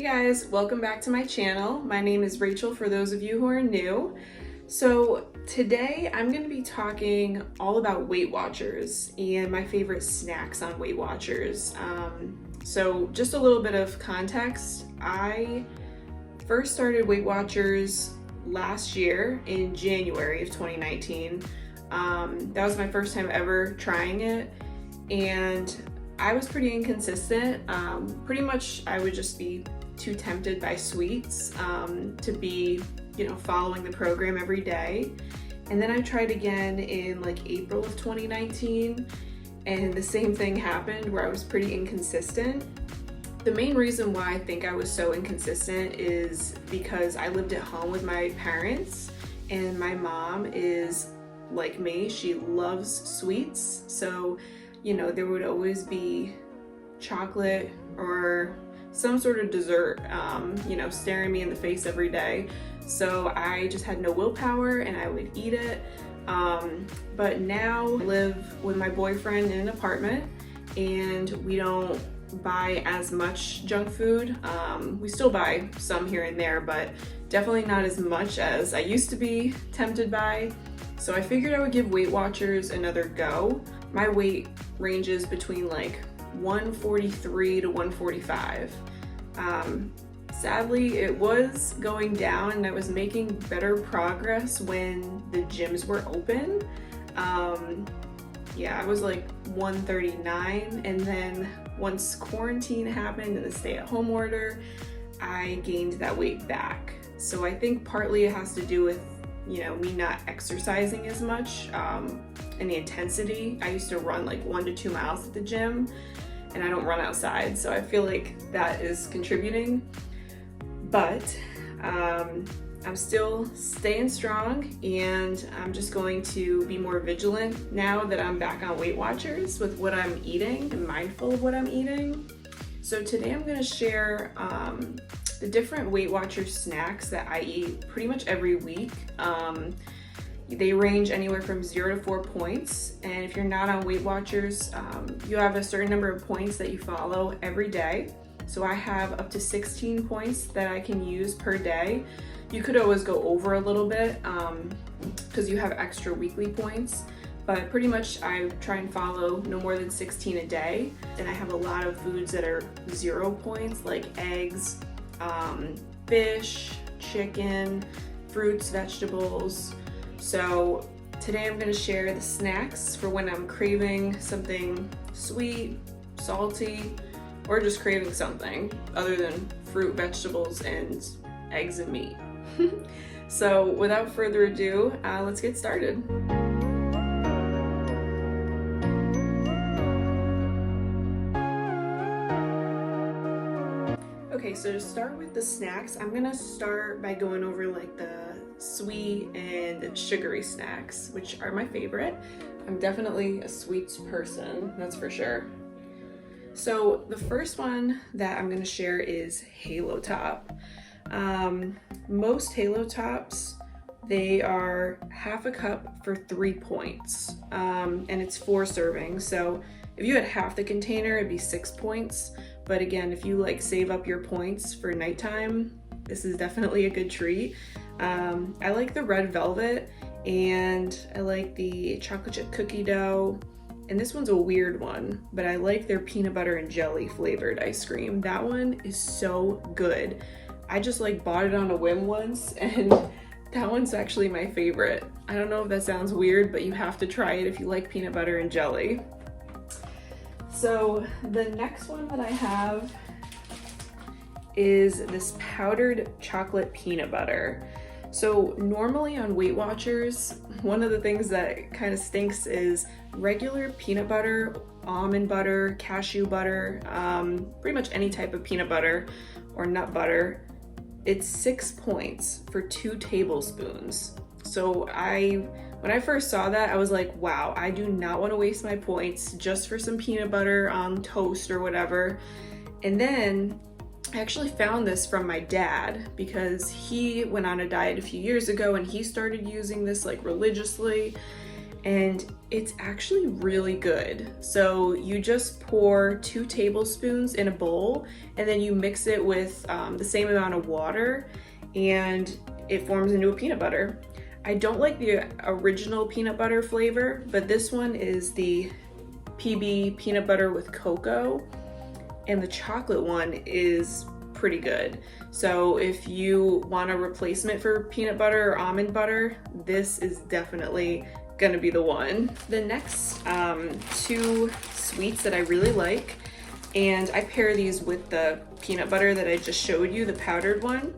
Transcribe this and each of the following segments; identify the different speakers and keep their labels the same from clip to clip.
Speaker 1: Hey guys, welcome back to my channel. My name is Rachel for those of you who are new. So today I'm going to be talking all about Weight Watchers and my favorite snacks on Weight Watchers. So just a little bit of context. I first started Weight Watchers last year in January of 2019. That was my first time ever trying it, and I was pretty inconsistent. Pretty much I would just be too tempted by sweets to be, following the program every day. And then I tried again in like April of 2019, and the same thing happened where I was pretty inconsistent. The main reason why I think I was so inconsistent is because I lived at home with my parents, and my mom is like me, she loves sweets. So, there would always be chocolate or some sort of dessert, staring me in the face every day. So I just had no willpower and I would eat it. But now I live with my boyfriend in an apartment and we don't buy as much junk food. We still buy some here and there, but definitely not as much as I used to be tempted by. So I figured I would give Weight Watchers another go. My weight ranges between like 143 to 145. Sadly, it was going down and I was making better progress when the gyms were open. I was like 139, and then once quarantine happened and the stay-at-home order, I gained that weight back. So I think partly it has to do with me not exercising as much, and the intensity. I used to run like 1 to 2 miles at the gym, and I don't run outside, so I feel like that is contributing. But I'm still staying strong, and I'm just going to be more vigilant now that I'm back on Weight Watchers with what I'm eating and mindful of what I'm eating. So today I'm going to share the different Weight Watchers snacks that I eat pretty much every week. They range anywhere from 0 to 4 points, and if you're not on Weight Watchers, you have a certain number of points that you follow every day. So I have up to 16 points that I can use per day. You could always go over a little bit because you have extra weekly points, but pretty much I try and follow no more than 16 a day. And I have a lot of foods that are 0 points, like eggs, fish, chicken, fruits, vegetables. So today I'm going to share the snacks for when I'm craving something sweet, salty, or just craving something other than fruit, vegetables, and eggs and meat. So without further ado, let's get started. Okay, so to start with the snacks, I'm gonna start by going over like the sweet and sugary snacks, which are my favorite. I'm definitely a sweets person, that's for sure. So the first one that I'm gonna share is Halo Top. Most Halo Tops, they are half a cup for 3 points, and it's 4 servings. So if you had half the container, it'd be 6 points. But again, if you like save up your points for nighttime, this is definitely a good treat. I like the red velvet, and I like the chocolate chip cookie dough. And this one's a weird one, but I like their peanut butter and jelly flavored ice cream. That one is so good. I just like bought it on a whim once, and that one's actually my favorite. I don't know if that sounds weird, but you have to try it if you like peanut butter and jelly. So the next one that I have is this powdered chocolate peanut butter. So normally on Weight Watchers, one of the things that kind of stinks is regular peanut butter, almond butter, cashew butter, pretty much any type of peanut butter or nut butter. It's 6 points for 2 tablespoons. So when I first saw that, I was like, wow, I do not want to waste my points just for some peanut butter on toast or whatever. And then I actually found this from my dad because he went on a diet a few years ago and he started using this like religiously. and it's actually really good. So you just pour 2 tablespoons in a bowl, and then you mix it with the same amount of water, and it forms into a peanut butter. I don't like the original peanut butter flavor, but this one is the PB peanut butter with cocoa, and the chocolate one is pretty good. So if you want a replacement for peanut butter or almond butter, this is definitely gonna be the one. The next 2 sweets that I really like, and I pair these with the peanut butter that I just showed you, the powdered one.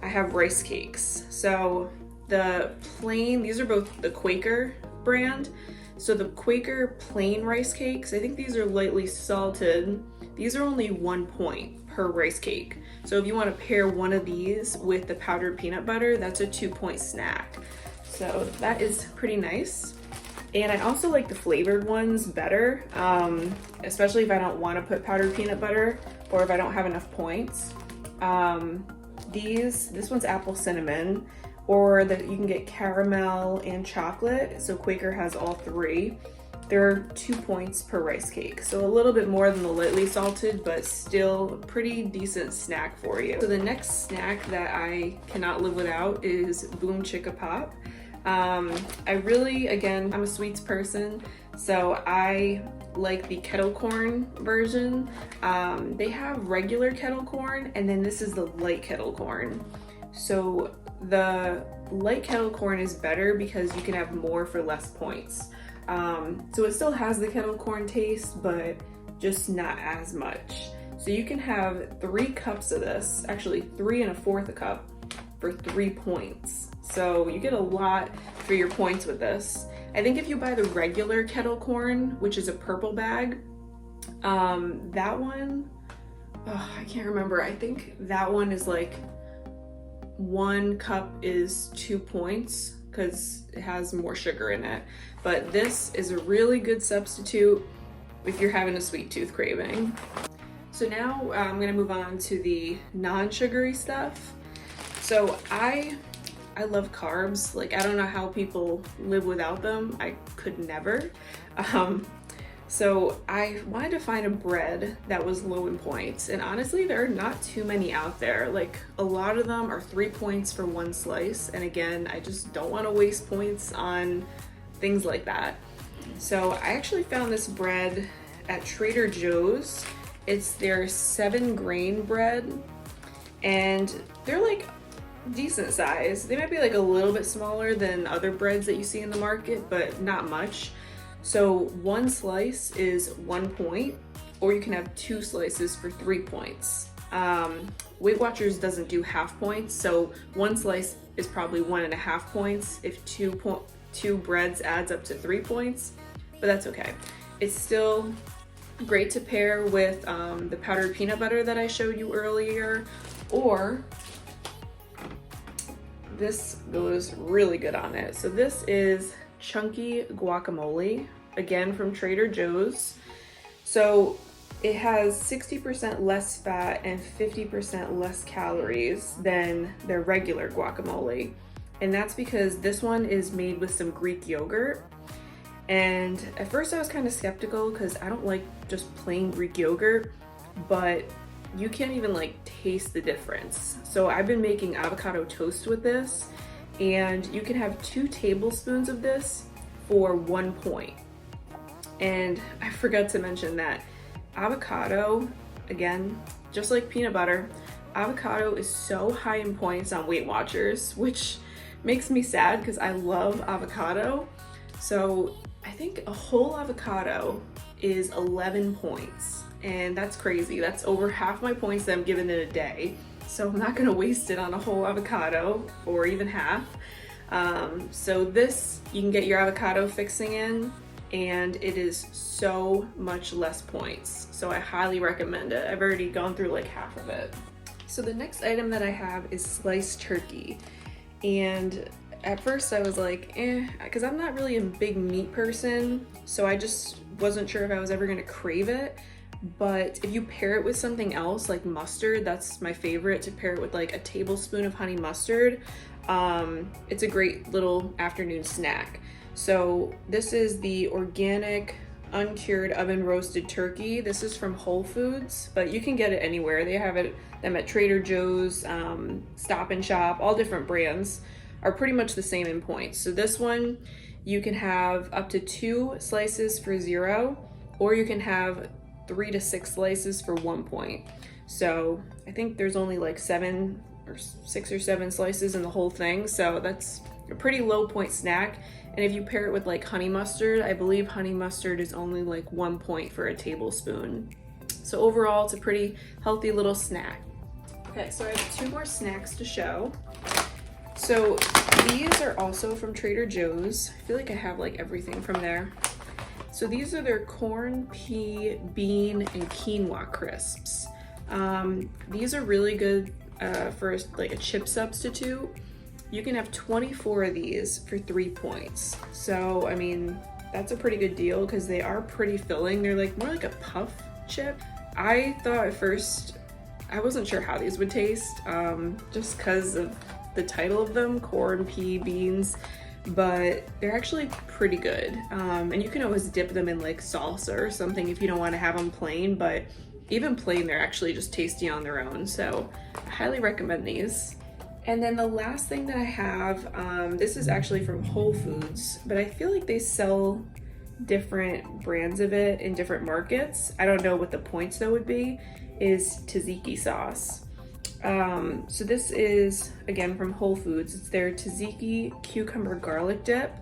Speaker 1: I have rice cakes. So the plain, these are both the Quaker brand. So the Quaker plain rice cakes, I think these are lightly salted. These are only 1 point per rice cake. So if you want to pair one of these with the powdered peanut butter, that's a 2-point snack. So that is pretty nice. And I also like the flavored ones better, especially if I don't want to put powdered peanut butter or if I don't have enough points. This one's apple cinnamon, or you can get caramel and chocolate. So Quaker has all 3. They're 2 points per rice cake. So a little bit more than the lightly salted, but still a pretty decent snack for you. So the next snack that I cannot live without is Boom Chicka Pop. I really, again, I'm a sweets person, so I like the kettle corn version. They have regular kettle corn, and then this is the light kettle corn. So the light kettle corn is better because you can have more for less points. So it still has the kettle corn taste, but just not as much. So you can have 3 cups of this, actually 3 1/4 a cup for 3 points. So you get a lot for your points with this. I think if you buy the regular kettle corn, which is a purple bag, that one, I can't remember. I think that one is like 1 cup is 2 points because it has more sugar in it. But this is a really good substitute if you're having a sweet tooth craving. So now I'm gonna move on to the non-sugary stuff. So I love carbs. Like, I don't know how people live without them. I could never. So I wanted to find a bread that was low in points, and honestly there are not too many out there. Like, a lot of them are 3 points for 1 slice, and again, I just don't want to waste points on things like that. So I actually found this bread at Trader Joe's. It's their 7-grain bread, and they're like decent size. They might be like a little bit smaller than other breads that you see in the market, but not much. So 1 slice is 1 point, or you can have 2 slices for 3 points. Weight Watchers doesn't do half points, so 1 slice is probably 1.5 points if 2 breads adds up to 3 points, but that's okay. It's still great to pair with the powdered peanut butter that I showed you earlier, or this goes really good on it. So this is chunky guacamole, again from Trader Joe's. So it has 60% less fat and 50% less calories than their regular guacamole. And that's because this one is made with some Greek yogurt. And at first I was kind of skeptical because I don't like just plain Greek yogurt, but you can't even like taste the difference. So I've been making avocado toast with this, and you can have 2 tablespoons of this for 1 point. And I forgot to mention that avocado, again, just like peanut butter, avocado is so high in points on Weight Watchers, which makes me sad because I love avocado. So I think a whole avocado is 11 points, and that's crazy. That's over half my points that I'm given in a day. So I'm not gonna waste it on a whole avocado, or even half. So this, you can get your avocado fixing in, and it is so much less points. So I highly recommend it. I've already gone through like half of it. So the next item that I have is sliced turkey. And at first I was like, because I'm not really a big meat person, so I just wasn't sure if I was ever gonna crave it. But if you pair it with something else, like mustard, that's my favorite, to pair it with like a tablespoon of honey mustard. It's a great little afternoon snack. So this is the organic uncured oven roasted turkey. This is from Whole Foods, but you can get it anywhere. They have them at Trader Joe's, Stop and Shop. All different brands are pretty much the same in points. So this one, you can have up to 2 slices for 0, or you can have 3 to 6 slices for 1 point. So I think there's only like 6 or 7 slices in the whole thing. So that's a pretty low point snack. And if you pair it with like honey mustard, I believe honey mustard is only like 1 point for a tablespoon. So overall, it's a pretty healthy little snack. Okay, so I have 2 more snacks to show. So these are also from Trader Joe's. I feel like I have like everything from there. So these are their corn, pea, bean, and quinoa crisps. These are really good for like a chip substitute. You can have 24 of these for 3 points. So, I mean, that's a pretty good deal because they are pretty filling. They're like more like a puff chip. I thought at first, I wasn't sure how these would taste, just because of the title of them, corn, pea, beans, but they're actually pretty good. And you can always dip them in like salsa or something if you don't want to have them plain, but even plain, they're actually just tasty on their own. So I highly recommend these. And then the last thing that I have, this is actually from Whole Foods, but I feel like they sell different brands of it in different markets. I don't know what the points though would be, is tzatziki sauce. So this is, again, from Whole Foods. It's their tzatziki cucumber garlic dip.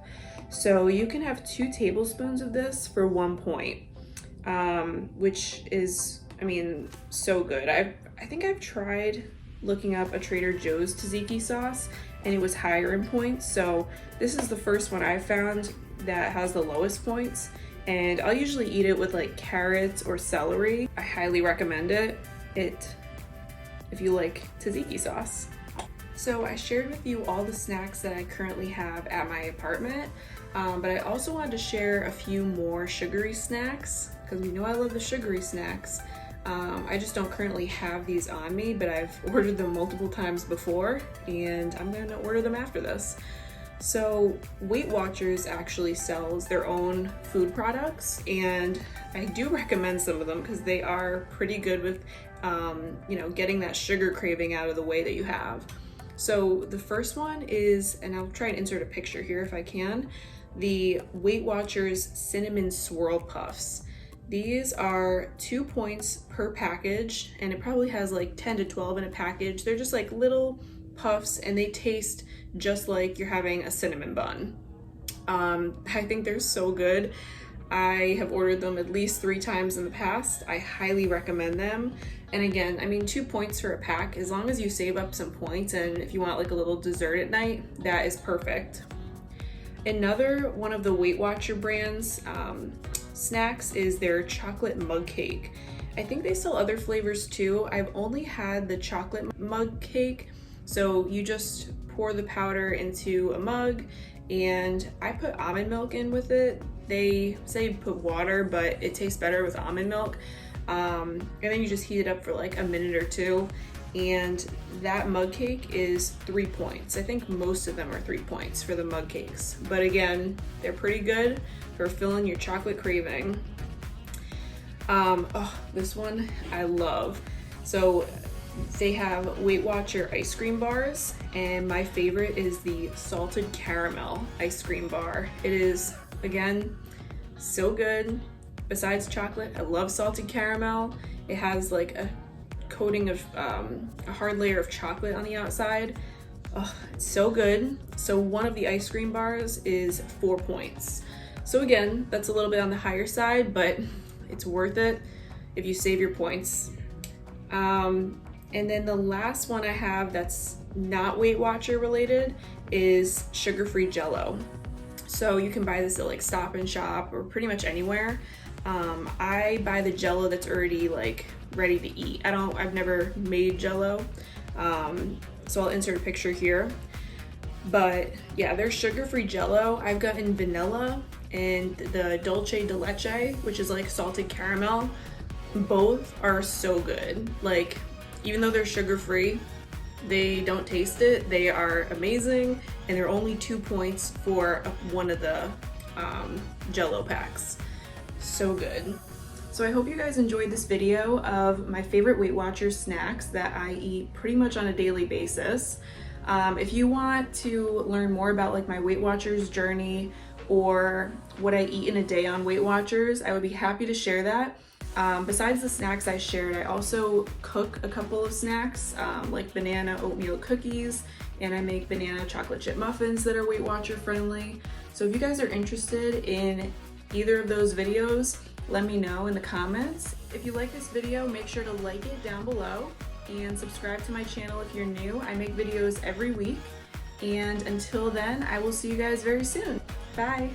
Speaker 1: So you can have 2 tablespoons of this for 1 point, which is, I mean, so good. I think I've tried looking up a Trader Joe's tzatziki sauce and it was higher in points. So this is the first one I found that has the lowest points, and I'll usually eat it with like carrots or celery. I highly recommend it if you like tzatziki sauce. So I shared with you all the snacks that I currently have at my apartment, but I also wanted to share a few more sugary snacks because you know I love the sugary snacks. I just don't currently have these on me, but I've ordered them multiple times before, and I'm gonna order them after this. So Weight Watchers actually sells their own food products, and I do recommend some of them because they are pretty good with, getting that sugar craving out of the way that you have. So the first one is, and I'll try and insert a picture here if I can, the Weight Watchers Cinnamon Swirl Puffs. These are 2 points per package, and it probably has like 10 to 12 in a package. They're just like little puffs, and they taste just like you're having a cinnamon bun. I think they're so good. I have ordered them at least 3 times in the past. I highly recommend them. And again, I mean, 2 points for a pack, as long as you save up some points, and if you want like a little dessert at night, that is perfect. Another one of the Weight Watcher brands snacks is their chocolate mug cake. I think they sell other flavors too. I've only had the chocolate mug cake. So you just pour the powder into a mug, and I put almond milk in with it. They say put water, but it tastes better with almond milk. And then you just heat it up for like a minute or 2. And that mug cake is 3 points. I think most of them are 3 points for the mug cakes. But again, they're pretty good for filling your chocolate craving. This one I love. So they have Weight Watcher ice cream bars, and my favorite is the salted caramel ice cream bar. It is, again, so good. Besides chocolate, I love salted caramel. It has like a coating of a hard layer of chocolate on the outside. Oh, it's so good. So one of the ice cream bars is 4 points. So again, that's a little bit on the higher side, but it's worth it if you save your points. And then the last one I have that's not Weight Watcher related is sugar-free Jell-O. So you can buy this at like Stop and Shop or pretty much anywhere. I buy the Jell-O that's already like ready to eat. I've never made Jell-O, so I'll insert a picture here. But yeah, there's sugar-free Jell-O. I've gotten vanilla and the dulce de leche, which is like salted caramel. Both are so good. Like, even though they're sugar-free, They don't taste it. They are amazing, and they're only 2 points for one of the Jell-O packs. So good. So I hope you guys enjoyed this video of my favorite Weight Watchers snacks that I eat pretty much on a daily basis. If you want to learn more about like my Weight Watchers journey or what I eat in a day on Weight Watchers, I would be happy to share that. Besides the snacks I shared, I also cook a couple of snacks like banana oatmeal cookies, and I make banana chocolate chip muffins that are Weight Watcher friendly. So if you guys are interested in either of those videos, let me know in the comments. If you like this video, make sure to like it down below and subscribe to my channel if you're new. I make videos every week, and until then, I will see you guys very soon. Bye.